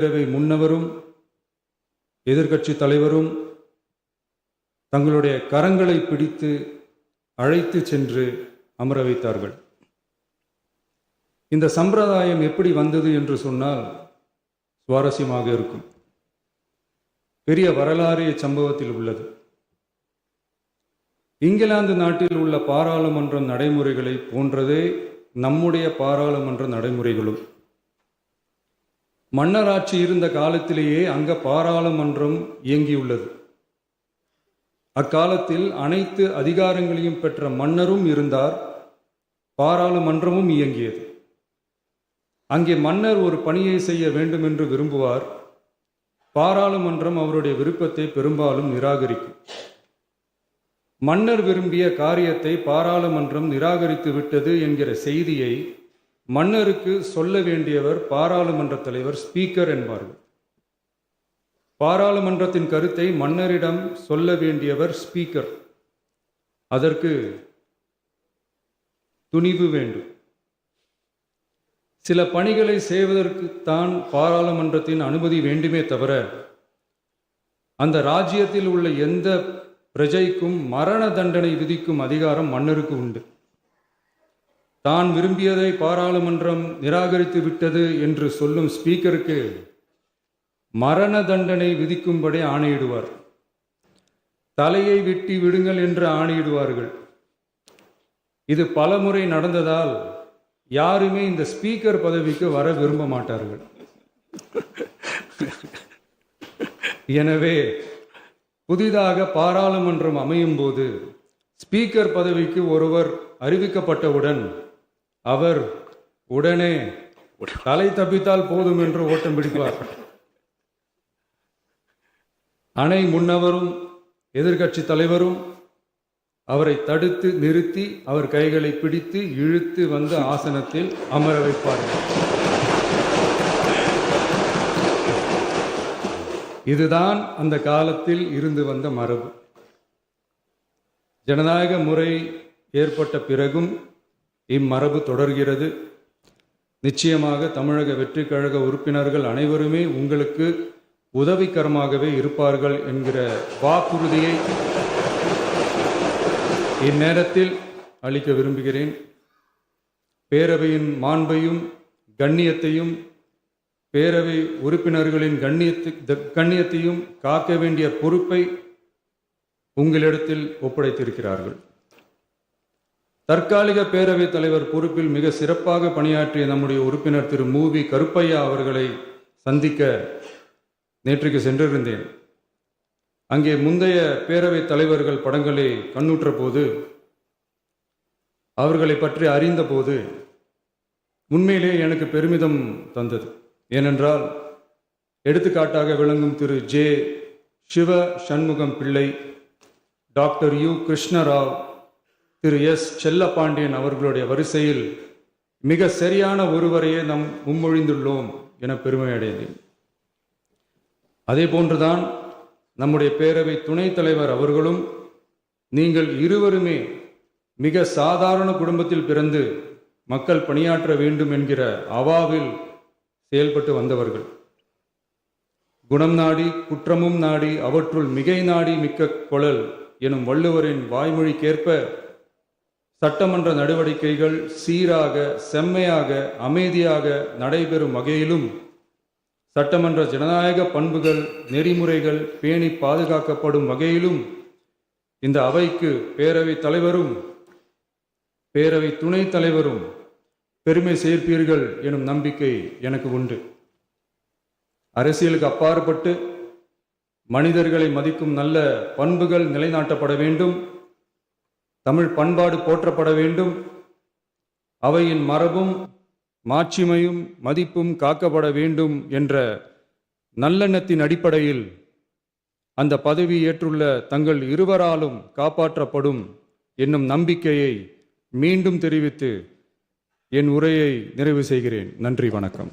பேரவை முன்னவரும் எதிர்க்கட்சி தலைவரும் தங்களுடைய கரங்களை பிடித்து அழைத்து சென்று அமர வைத்தார்கள். இந்த சம்பிரதாயம் எப்படி வந்தது என்று சொன்னால் சுவாரஸ்யமாக இருக்கும். பெரிய வரலாறு சம்பவத்தில் உள்ளது. இங்கிலாந்து நாட்டில் உள்ள பாராளுமன்ற நடைமுறைகளை போன்றதே நம்முடைய பாராளுமன்ற நடைமுறைகளும். மன்னராட்சி இருந்த காலத்திலேயே அங்க பாராளுமன்றம் இயங்கியுள்ளது. அக்காலத்தில் அனைத்து அதிகாரங்களையும் பெற்ற மன்னரும் இருந்தார், பாராளுமன்றமும் இயங்கியது. அங்கே மன்னர் ஒரு பணியை செய்ய வேண்டும் என்று விரும்புவார். பாராளுமன்றம் அவருடைய விருப்பத்தை பெரும்பாலும் நிராகரிக்கும். மன்னர் விரும்பிய காரியத்தை பாராளுமன்றம் நிராகரித்து விட்டது என்கிற செய்தியை மன்னருக்கு சொல்ல வேண்டியவர் பாராளுமன்ற தலைவர், ஸ்பீக்கர் என்பார்கள். பாராளுமன்றத்தின் கருத்தை மன்னரிடம் சொல்ல வேண்டியவர் ஸ்பீக்கர். அதற்கு துணிவு வேண்டும். சில பணிகளை செய்வதற்குத்தான் பாராளுமன்றத்தின் அனுமதி வேண்டுமே தவிர அந்த ராஜ்யத்தில் உள்ள எந்த பிரஜைக்கும் மரண தண்டனை விதிக்கும் அதிகாரம் மன்னருக்கு உண்டு. தான் விரும்பியதை பாராளுமன்றம் நிராகரித்து விட்டது என்று சொல்லும் ஸ்பீக்கருக்கு மரண தண்டனை விதிக்கும்படி ஆணையிடுவார். தலையை வெட்டி விடுங்கள் என்று ஆணையிடுவார்கள். இது பலமுறை நடந்ததால் யாருமே இந்த ஸ்பீக்கர் பதவிக்கு வர விரும்ப மாட்டார்கள். எனவே புதிதாக பாராளுமன்றம் அமையும் போது ஸ்பீக்கர் பதவிக்கு ஒருவர் அறிவிக்கப்பட்டவுடன் அவர் உடனே தலை தப்பித்தால் போதும் என்று ஓட்டம் பிடிப்பார். அணை முன்னவரும் எதிர்க்கட்சி தலைவரும் அவரை தடுத்து நிறுத்தி அவர் கைகளை பிடித்து இழுத்து வந்து ஆசனத்தில் அமர வைப்பார்கள். இதுதான் அந்த காலத்தில் இருந்து வந்த மரபு. ஜனநாயக முறை ஏற்பட்ட பிறகும் இம்மரபு தொடர்கிறது. நிச்சயமாக தமிழக வெற்றி கழக உறுப்பினர்கள் அனைவருமே உங்களுக்கு உதவிகரமாகவே இருப்பார்கள் என்கிற வாக்குறுதியை இந்நேரத்தில் அளிக்க விரும்புகிறேன். பேரவையின் மாண்பையும் கண்ணியத்தையும் பேரவை உறுப்பினர்களின் கண்ணியத்தையும் காக்க வேண்டிய பொறுப்பை உங்களிடத்தில் ஒப்படைத்திருக்கிறார்கள். தற்காலிக பேரவைத் தலைவர் பொறுப்பில் மிக சிறப்பாக பணியாற்றிய நம்முடைய உறுப்பினர் திரு மூவி கருப்பையா அவர்களை சந்திக்க நேற்றுக்கு சென்றிருந்தேன். அங்கே முந்தைய பேரவைத் தலைவர்கள் படங்களை கண்ணுற்ற போது, அவர்களை பற்றி அறிந்த போது உண்மையிலே எனக்கு பெருமிதம் தந்தது. ஏனென்றால் எடுத்துக்காட்டாக விளங்கும் திரு ஜே சிவ சண்முகம் பிள்ளை, டாக்டர் யு கிருஷ்ணராவ், திரு எஸ் செல்லப்பாண்டியன் அவர்களுடைய வரிசையில் மிக சரியான ஒருவரையே நாம் முன்மொழிந்துள்ளோம் என பெருமை அடைந்தேன். அதே போன்றுதான் நம்முடைய பேரவை துணைத் தலைவர் அவர்களும் நீங்கள் இருவருமே மிக சாதாரண குடும்பத்தில் பிறந்து மக்கள் பணியாற்ற வேண்டும் என்கிற அவாவில் செயல்பட்டு வந்தவர்கள். குணம் நாடி குற்றமும் நாடி அவற்றுள் மிகை நாடி மிக்க கொளல் எனும் வள்ளுவரின் வாய்மொழிக்கேற்ப சட்டமன்ற நடவடிக்கைகள் சீராக, செம்மையாக, அமைதியாக நடைபெறும் வகையிலும் சட்டமன்ற ஜனநாயக பண்புகள் நெறிமுறைகள் பேணி பாதுகாக்கப்படும் வகையிலும் இந்த அவைக்கு பேரவை தலைவரும் பேரவை துணைத் தலைவரும் பெருமை சேர்ப்பீர்கள் எனும் நம்பிக்கை எனக்கு உண்டு. அரசியலுக்கு அப்பாற்பட்டு மனிதர்களை மதிக்கும் நல்ல பண்புகள் நிலைநாட்டப்பட வேண்டும். தமிழ் பண்பாடு போற்றப்பட வேண்டும். அவையின் மரபும் மாட்சிமையும் மதிப்பும் காக்கப்பட வேண்டும் என்ற நல்லெண்ணத்தின் அடிப்படையில் அந்த பதவி ஏற்றுள்ள தங்கள் இருவராலும் காப்பாற்றப்படும் என்னும் நம்பிக்கையை மீண்டும் தெரிவித்து என் உரையை நிறைவு செய்கிறேன். நன்றி, வணக்கம்.